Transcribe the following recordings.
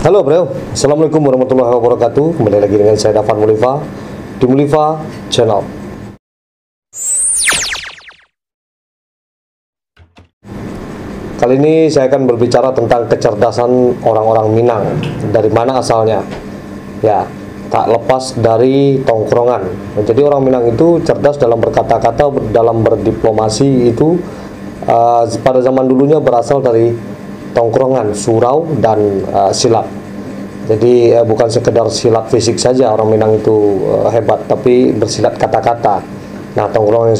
Halo bro, Assalamualaikum warahmatullahi wabarakatuh. Kembali lagi dengan saya Dafan Mulifa di Mulifa Channel. Kali ini saya akan berbicara tentang kecerdasan orang-orang Minang. Dari mana asalnya? Ya, tak lepas dari tongkrongan. Jadi orang Minang itu cerdas dalam berkata-kata, dalam berdiplomasi itu pada zaman dulunya berasal dari tongkrongan, surau, dan silat. Jadi bukan sekedar silat fisik saja orang Minang itu hebat, tapi bersilat kata-kata. Nah, tongkrongan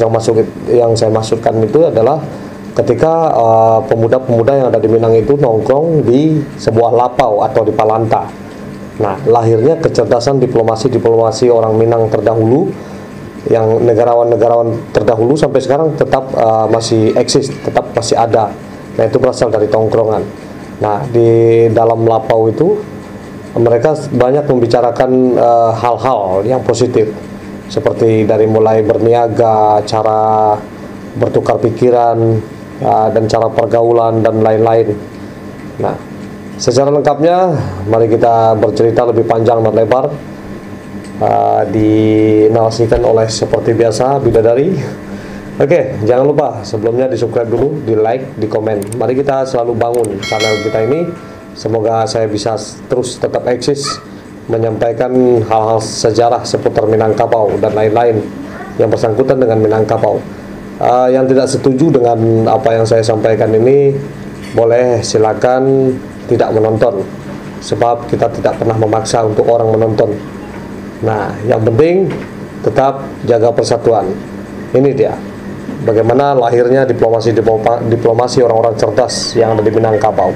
yang saya maksudkan itu adalah ketika pemuda-pemuda yang ada di Minang itu nongkrong di sebuah lapau atau di palanta. Nah, lahirnya kecerdasan diplomasi orang Minang terdahulu, yang negarawan-negarawan terdahulu sampai sekarang tetap masih eksis, tetap masih ada. Nah, itu berasal dari tongkrongan. Nah, di dalam lapau itu mereka banyak membicarakan hal-hal yang positif, seperti dari mulai berniaga, cara bertukar pikiran, dan cara pergaulan dan lain-lain. Nah, secara lengkapnya mari kita bercerita lebih panjang dan lebar, dinarasikan oleh seperti biasa bidadari. Oke, jangan lupa sebelumnya di subscribe dulu, di like, di komen. Mari kita selalu bangun channel kita ini. Semoga saya bisa terus tetap eksis, menyampaikan hal-hal sejarah seputar Minangkabau dan lain-lain yang bersangkutan dengan Minangkabau. Yang tidak setuju dengan apa yang saya sampaikan ini, boleh silakan tidak menonton, sebab kita tidak pernah memaksa untuk orang menonton. Nah, yang penting tetap jaga persatuan. Ini dia bagaimana lahirnya diplomasi orang-orang cerdas yang ada di Minangkabau.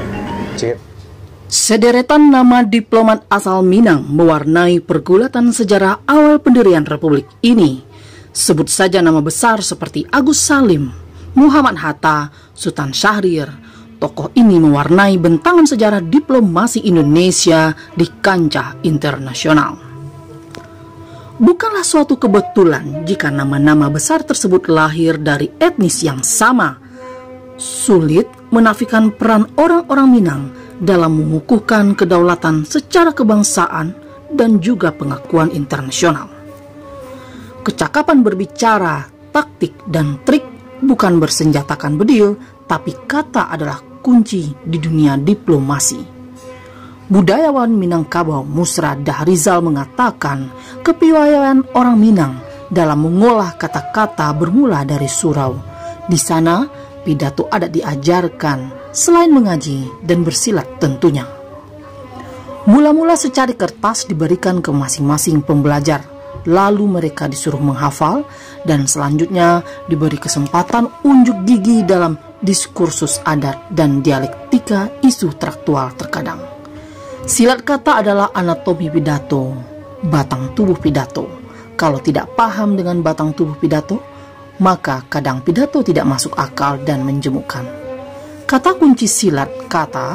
Sederetan nama diplomat asal Minang mewarnai pergulatan sejarah awal pendirian Republik ini. Sebut saja nama besar seperti Agus Salim, Muhammad Hatta, Sultan Syahrir. Tokoh ini mewarnai bentangan sejarah diplomasi Indonesia di kancah internasional. Bukanlah suatu kebetulan jika nama-nama besar tersebut lahir dari etnis yang sama. Sulit menafikan peran orang-orang Minang dalam mengukuhkan kedaulatan secara kebangsaan dan juga pengakuan internasional. Kecakapan berbicara, taktik, dan trik bukan bersenjatakan bedil, tapi kata adalah kunci di dunia diplomasi. Budayawan Minangkabau Musra Dahrizal mengatakan kepiawaian orang Minang dalam mengolah kata-kata bermula dari surau. Di sana pidato adat diajarkan selain mengaji dan bersilat tentunya. Mula-mula secari kertas diberikan ke masing-masing pembelajar, lalu mereka disuruh menghafal dan selanjutnya diberi kesempatan unjuk gigi dalam diskursus adat dan dialektika isu traktual terkadang. Silat kata adalah anatomi pidato, batang tubuh pidato. Kalau tidak paham dengan batang tubuh pidato, maka kadang pidato tidak masuk akal dan menjemukkan. Kata kunci silat kata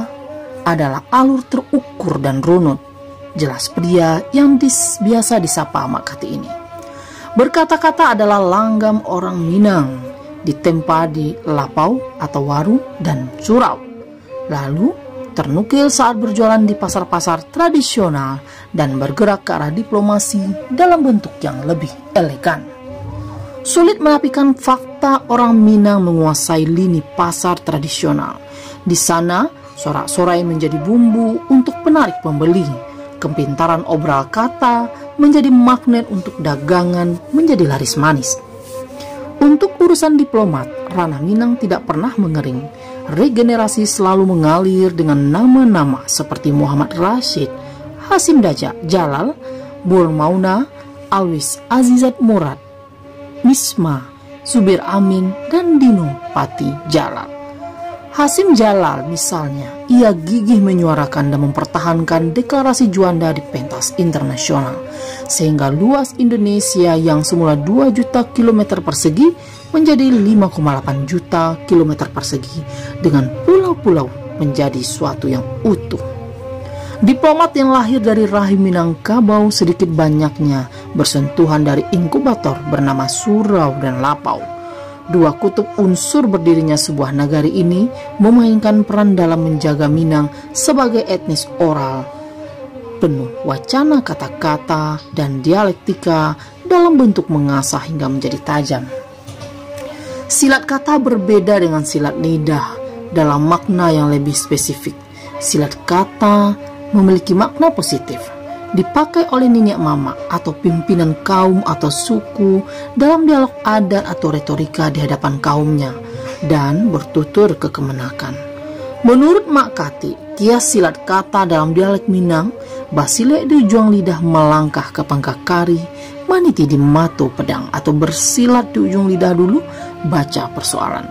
adalah alur terukur dan runut. Jelas pria yang biasa disapa Makati ini. Berkata-kata adalah langgam orang Minang, ditempa di lapau atau waru dan surau. Lalu ternukil saat berjualan di pasar-pasar tradisional dan bergerak ke arah diplomasi dalam bentuk yang lebih elegan. Sulit menafikan fakta orang Minang menguasai lini pasar tradisional. Di sana, sorak-sorai menjadi bumbu untuk penarik pembeli. Kepintaran obral kata menjadi magnet untuk dagangan menjadi laris manis. Untuk urusan diplomat, ranah Minang tidak pernah mengering. Regenerasi selalu mengalir dengan nama-nama seperti Muhammad Rashid, Hasim Daja Jalal, Bul Mauna, Alwis Azizat Murad, Misma, Subir Amin, dan Dino Pati Jalal. Hasim Jalal misalnya, ia gigih menyuarakan dan mempertahankan deklarasi Juanda di pentas internasional, sehingga luas Indonesia yang semula 2 juta kilometer persegi menjadi 5,8 juta kilometer persegi dengan pulau-pulau menjadi suatu yang utuh. Diplomat yang lahir dari rahim Minangkabau sedikit banyaknya bersentuhan dari inkubator bernama surau dan lapau. Dua kutub unsur berdirinya sebuah nagari ini memainkan peran dalam menjaga Minang sebagai etnis oral penuh wacana kata-kata dan dialektika dalam bentuk mengasah hingga menjadi tajam. Silat kata berbeda dengan silat lidah dalam makna yang lebih spesifik. Silat kata memiliki makna positif, dipakai oleh nenek mama atau pimpinan kaum atau suku dalam dialog adat atau retorika di hadapan kaumnya dan bertutur kekemenakan. Menurut Mak Kati, kias silat kata dalam dialek Minang, basile di ujung lidah melangkah ke pangkak kari, maniti di matu pedang atau bersilat di ujung lidah dulu, baca persoalan.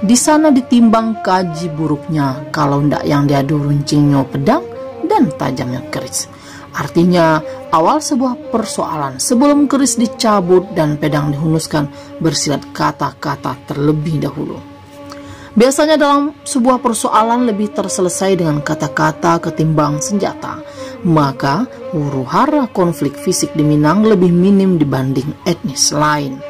Di sana ditimbang kaji buruknya kalau ndak yang diadu runcingnya pedang dan tajamnya keris. Artinya, awal sebuah persoalan sebelum keris dicabut dan pedang dihunuskan, bersilat kata-kata terlebih dahulu. Biasanya dalam sebuah persoalan lebih terselesai dengan kata-kata ketimbang senjata. Maka, huru-hara konflik fisik di Minang lebih minim dibanding etnis lain.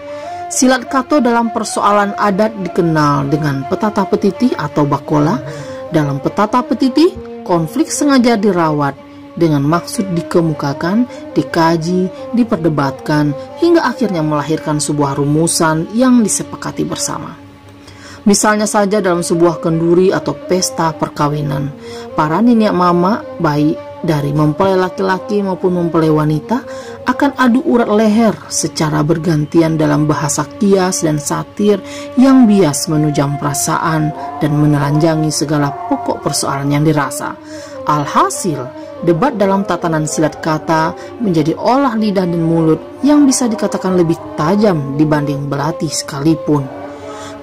Silat kato dalam persoalan adat dikenal dengan petata petiti atau bakola. Dalam petata petiti, konflik sengaja dirawat dengan maksud dikemukakan, dikaji, diperdebatkan, hingga akhirnya melahirkan sebuah rumusan yang disepakati bersama. Misalnya saja dalam sebuah kenduri atau pesta perkawinan, para nenek mama, baik dari mempelai laki-laki maupun mempelai wanita, akan adu urat leher secara bergantian dalam bahasa kias dan satir yang bias menujam perasaan dan menelanjangi segala pokok persoalan yang dirasa. Alhasil, debat dalam tatanan silat kata menjadi olah lidah dan mulut yang bisa dikatakan lebih tajam dibanding belati sekalipun.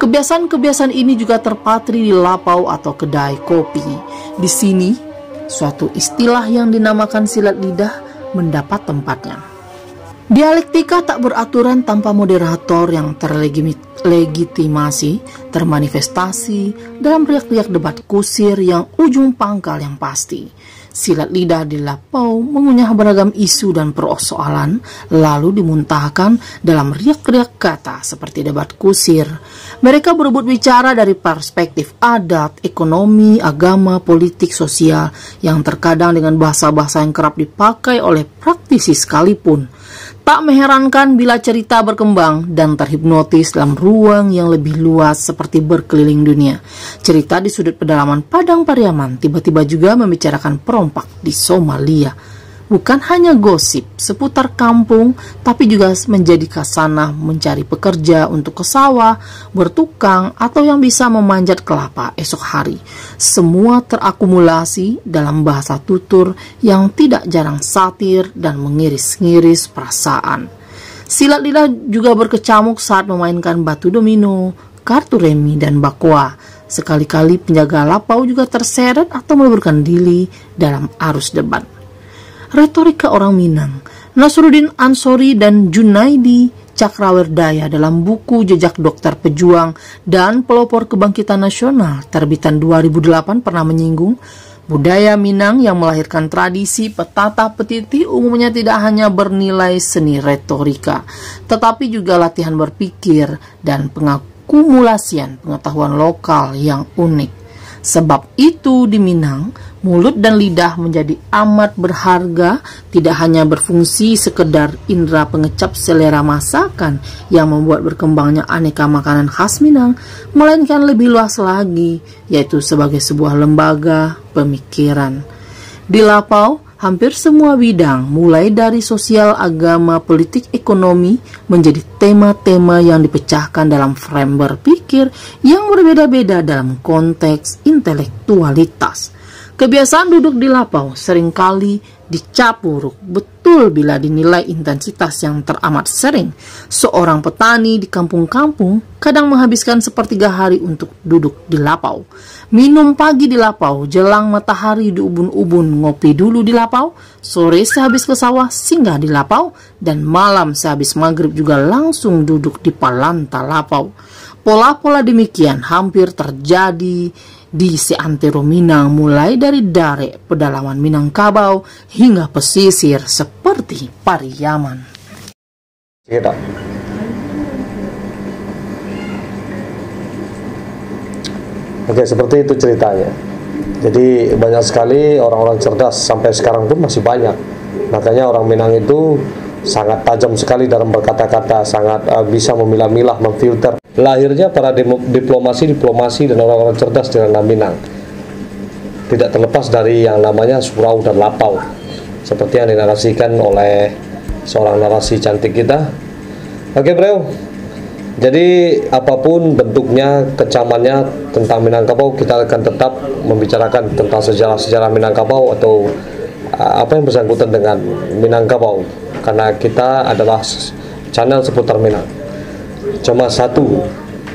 Kebiasaan-kebiasaan ini juga terpatri di lapau atau kedai kopi. Di sini, suatu istilah yang dinamakan silat lidah mendapat tempatnya. Dialektika tak beraturan tanpa moderator yang terlegitimasi, termanifestasi dalam riak-riak debat kusir yang ujung pangkal yang pasti. Silat lidah di lapau mengunyah beragam isu dan persoalan, lalu dimuntahkan dalam riak-riak kata seperti debat kusir. Mereka berebut bicara dari perspektif adat, ekonomi, agama, politik, sosial, yang terkadang dengan bahasa-bahasa yang kerap dipakai oleh praktisi sekalipun. Tak mengherankan bila cerita berkembang dan terhipnotis dalam ruang yang lebih luas seperti berkeliling dunia. Cerita di sudut pedalaman Padang Pariaman tiba-tiba juga membicarakan perompak di Somalia. Bukan hanya gosip seputar kampung, tapi juga menjadi khasanah mencari pekerja untuk ke sawah, bertukang, atau yang bisa memanjat kelapa esok hari. Semua terakumulasi dalam bahasa tutur yang tidak jarang satir dan mengiris-ngiris perasaan. Silat lidah juga berkecamuk saat memainkan batu domino, kartu remi, dan bakwa. Sekali-kali penjaga lapau juga terseret atau meleburkan diri dalam arus debat. Retorika orang Minang, Nasruddin Ansori dan Junaidi Cakrawardaya dalam buku Jejak Dokter Pejuang dan Pelopor Kebangkitan Nasional terbitan 2008 pernah menyinggung budaya Minang yang melahirkan tradisi petata petiti umumnya tidak hanya bernilai seni retorika, tetapi juga latihan berpikir dan pengakumulasian pengetahuan lokal yang unik. Sebab itu di Minang, mulut dan lidah menjadi amat berharga, tidak hanya berfungsi sekedar indera pengecap selera masakan yang membuat berkembangnya aneka makanan khas Minang, melainkan lebih luas lagi, yaitu sebagai sebuah lembaga pemikiran. Di lapau, hampir semua bidang, mulai dari sosial, agama, politik, ekonomi, menjadi tema-tema yang dipecahkan dalam frame berpikir yang berbeda-beda dalam konteks intelektualitas. Kebiasaan duduk di lapau seringkali dicap buruk betul bila dinilai intensitas yang teramat sering. Seorang petani di kampung-kampung kadang menghabiskan sepertiga hari untuk duduk di lapau. Minum pagi di lapau, jelang matahari di ubun-ubun, ngopi dulu di lapau, sore sehabis ke sawah singgah di lapau, dan malam sehabis maghrib juga langsung duduk di palanta lapau. Pola-pola demikian hampir terjadi di seantero Minang, mulai dari Dare, pedalaman Minangkabau, hingga pesisir seperti Pariaman. Tidak. Oke, seperti itu ceritanya. Jadi banyak sekali orang-orang cerdas, sampai sekarang pun masih banyak. Makanya orang Minang itu sangat tajam sekali dalam berkata-kata, sangat bisa memilah-milah, memfilter. Lahirnya para diplomasi dan orang-orang cerdas di ranah Minang tidak terlepas dari yang namanya surau dan lapau, seperti yang dinarasikan oleh seorang narasi cantik kita. Oke bro, jadi apapun bentuknya, kecamannya tentang Minangkabau, kita akan tetap membicarakan tentang sejarah-sejarah Minangkabau atau apa yang bersangkutan dengan Minangkabau, karena kita adalah channel seputar Minang. Cuma satu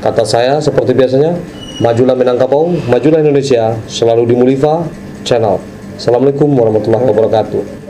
kata saya seperti biasanya, majulah Minangkabau, majulah Indonesia, selalu di Muliva Channel. Assalamualaikum warahmatullahi wabarakatuh.